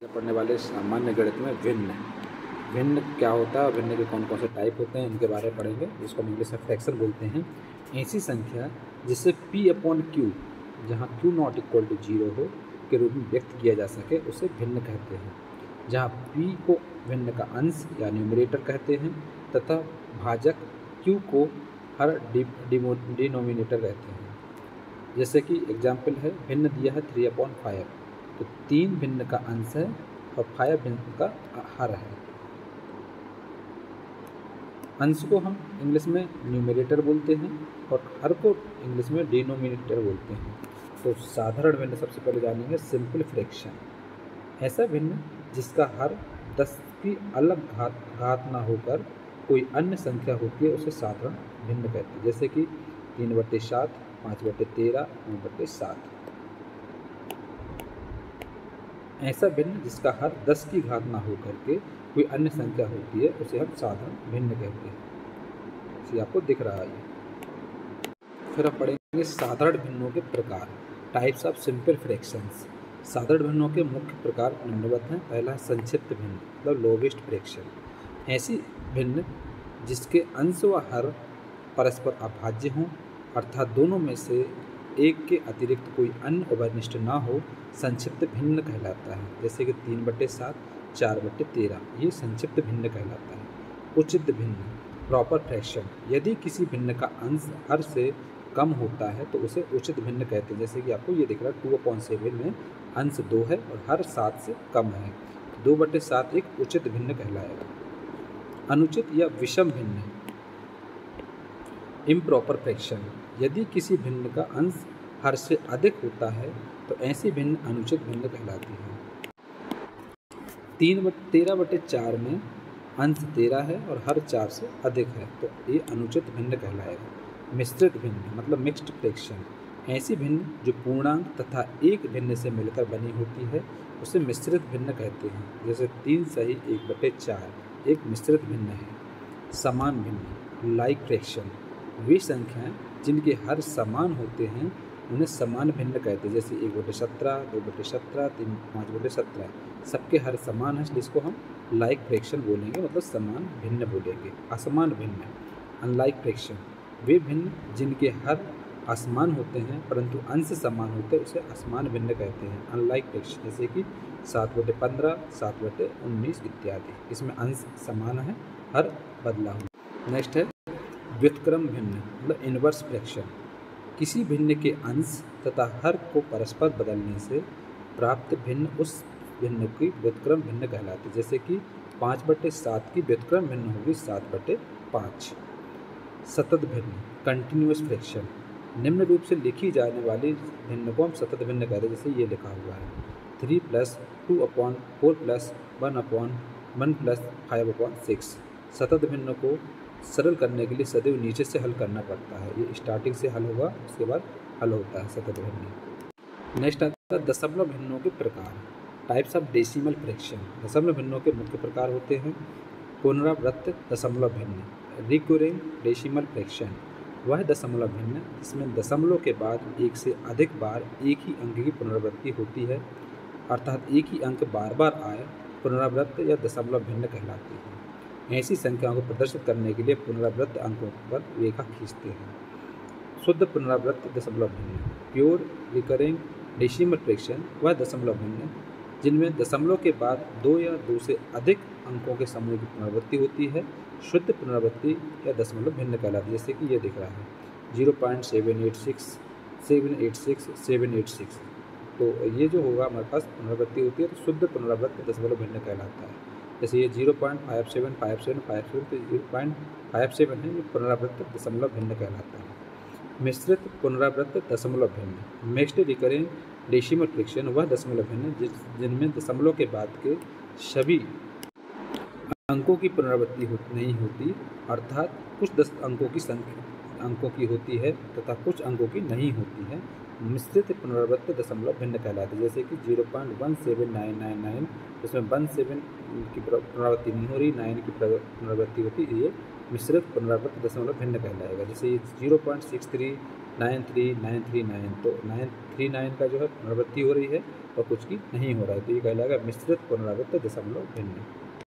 पढ़ने वाले सामान्य गणित में भिन्न भिन्न क्या होता है और भिन्न के कौन कौन से टाइप होते हैं इनके बारे में पढ़ेंगे, जिसको हम इंग्लिश में फ्रैक्शन बोलते हैं। ऐसी संख्या जिसे P अपॉन क्यू, जहाँ Q नॉट इक्वल टू 0 हो, के रूप में व्यक्त किया जा सके उसे भिन्न कहते हैं। जहाँ P को भिन्न का अंश या न्यूमरेटर कहते हैं तथा भाजक Q को हर डिनोमिनेटर कहते हैं। जैसे कि एग्जाम्पल है, भिन्न दिया है 3/5, तो 3 भिन्न का अंश है और 5 भिन्न का हर है। अंश को हम इंग्लिश में न्यूमरेटर बोलते हैं और हर को इंग्लिश में डिनोमिनेटर बोलते हैं। तो साधारण भिन्न सबसे पहले जानेंगे, सिंपल फ्रैक्शन। ऐसा भिन्न जिसका हर 10 की अलग घात ना होकर कोई अन्य संख्या होती है उसे साधारण भिन्न कहते हैं। जैसे कि 3/7, 5/13, 9/7। ऐसा भिन्न जिसका हर 10 की घात ना होकर के कोई अन्य संख्या होती है उसे हम साधारण भिन्न कहते हैं। इसे आपको दिख रहा है। फिर हम पढ़ेंगे साधारण भिन्नों के प्रकार, टाइप्स ऑफ सिंपल फ्रैक्शंस। साधारण भिन्नों के मुख्य प्रकार निम्नवत हैं। पहला संक्षिप्त भिन्न, मतलब लोवेस्ट फ्रैक्शन। ऐसी भिन्न जिसके अंश व हर परस्पर अभाज्य हों, अर्थात दोनों में से एक के अतिरिक्त कोई अन्य उभयनिष्ठ ना हो, संक्षिप्त भिन्न कहलाता है। जैसे कि 3/7, 4/13, ये संक्षिप्त भिन्न कहलाता है। उचित भिन्न, प्रॉपर फ्रैक्शन। यदि किसी भिन्न का अंश हर से कम होता है तो उसे उचित भिन्न कहते हैं। जैसे कि आपको ये दिख रहा है, 2/7 में अंश 2 है और हर 7 से कम है, 2/7 एक उचित भिन्न कहलाएगा। अनुचित या विषम भिन्न, इम्प्रॉपर फ्रैक्शन। यदि किसी भिन्न का अंश हर से अधिक होता है तो ऐसी भिन्न अनुचित भिन्न कहलाती है। 13/4 में अंश 13 है और हर 4 से अधिक है तो ये अनुचित भिन्न कहलाएगा। मिश्रित भिन्न, मतलब मिक्स्ड फ्रैक्शन। ऐसी भिन्न जो पूर्णांक तथा एक भिन्न से मिलकर बनी होती है उसे मिश्रित भिन्न कहते हैं। जैसे 3 सही 1/4 एक मिश्रित भिन्न है। समान भिन्न, लाइक फ्रैक्शन। वे संख्याएं जिनके हर समान होते हैं उन्हें समान भिन्न कहते हैं। जैसे 1/17, 2/17, 5/17 सबके हर समान है, जिसको हम लाइक फ्रैक्शन बोलेंगे, मतलब समान भिन्न बोलेंगे। असमान भिन्न, अनलाइक फ्रैक्शन। वे भिन्न जिनके हर असमान होते हैं परंतु अंश समान होते हैं उसे असमान भिन्न कहते हैं, अनलाइक फ्रैक्शन। जैसे कि 7/15, 7/19 इत्यादि। इसमें अंश समान है, हर बदला हुआ। नेक्स्ट है व्युत्क्रम भिन्न, मतलब इनवर्स फ्रैक्शन। किसी भिन्न के अंश तथा हर को परस्पर बदलने से प्राप्त भिन्न उस भिन्न की व्युत्क्रम भिन्न कहलाती है। जैसे कि 5/7 की व्युत्क्रम भिन्न होगी 7/5। सतत भिन्न, कंटिन्यूअस फ्रैक्शन। निम्न रूप से लिखी जाने वाली भिन्न को हम सतत भिन्न कहते हैं। जैसे ये लिखा हुआ है, 3 + 2/4 + 1/1 + 5/6। सतत भिन्न को सरल करने के लिए सदैव नीचे से हल करना पड़ता है। ये स्टार्टिंग से हल होगा, उसके बाद हल होता है सतत भिन्न। नेक्स्ट आता है दशमलव भिन्नों के प्रकार, टाइप्स ऑफ डेसिमल फ्रैक्शन। दशमलव भिन्नों के मुख्य प्रकार होते हैं। पुनरावृत्त दशमलव भिन्न, रिकरिंग डेसिमल फ्रैक्शन। वह दशमलव भिन्न जिसमें दशमलव के बाद एक से अधिक बार एक ही अंक की पुनरावृत्ति होती है, अर्थात एक ही अंक बार बार आए, पुनरावृत्त या दशमलव भिन्न कहलाती है। ऐसी संख्याओं को प्रदर्शित करने के लिए पुनरावृत्त अंकों पर रेखा खींचते हैं। शुद्ध पुनरावृत्त दशमलव भिन्न, प्योर रिकरिंग डेसिमल फ्रैक्शन। वह दशमलव भिन्न जिनमें दशमलव के बाद 2 या 2 से अधिक अंकों के समूह की पुनरावृत्ति होती है, शुद्ध पुनरावृत्ति या दशमलव भिन्न कहलाती है। जैसे कि ये दिख रहा है 0.786, 786, 786। तो ये जो होगा हमारे पास पुनरावृत्ति होती है तो शुद्ध पुनरावृत्त दशमलव भिन्न कहलाता है। जैसे ये 0.575757, तो 0.57 है, ये पुनरावृत्त दशमलव भिन्न कहलाता है। मिश्रित पुनरावृत्त दशमलव भिन्न, मिक्स्ड रिकरिंग डेसिमल फ्रैक्शन। वह दशमलव भिन्न जिनमें दशमलव के बाद के सभी अंकों की पुनरावृत्ति नहीं होती, अर्थात कुछ अंकों की होती है तथा कुछ अंकों की नहीं होती है, मिश्रित पुनरावृत्त दशमलव भिन्न कहलाते हैं। जैसे कि 0.17999, इसमें 17 की पुनरावृत्ति नहीं हो रही, 9 की पुनरावृत्ति होती है, ये मिश्रित पुनरावृत्त दशमलव भिन्न कहलाएगा। जैसे ये 0.639399, तो 939 का जो है पुनरावृत्ति हो रही है और कुछ की नहीं हो रहा है, तो ये कहलाएगा मिश्रित पुनरावृत्त दशमलव भिन्न।